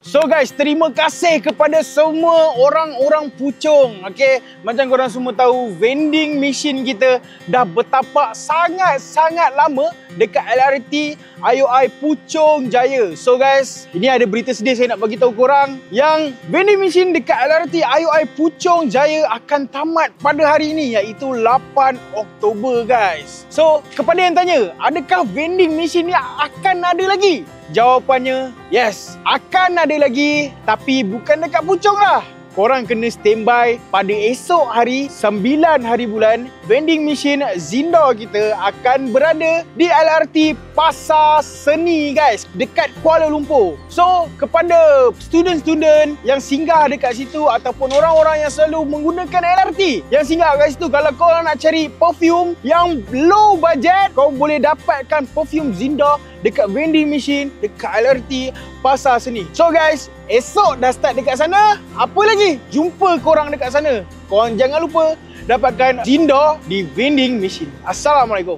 So guys, terima kasih kepada semua orang-orang Puchong. Okay, macam korang semua tahu, vending machine kita dah bertapak sangat-sangat lama dekat LRT IOI Puchong Jaya. So guys, ini ada berita sedih saya nak bagi tahu korang yang vending machine dekat LRT IOI Puchong Jaya akan tamat pada hari ini, iaitu 8 Oktober guys. So, kepada yang tanya, adakah vending machine ni akan ada lagi? Jawapannya, yes, akan ada lagi, tapi bukan dekat Puchong lah. Korang kena standby pada esok hari 9 hari bulan, vending machine Zinda kita akan berada di LRT Pasar Seni guys, dekat Kuala Lumpur. So, kepada student-student yang singgah dekat situ ataupun orang-orang yang selalu menggunakan LRT yang singgah kat situ, kalau korang nak cari perfume yang low budget, kau boleh dapatkan perfume Zinda dekat vending machine dekat LRT Pasar Seni. So guys, esok dah start dekat sana, apa lagi? Jumpa korang dekat sana. Korang jangan lupa dapatkan Zinda di vending machine. Assalamualaikum.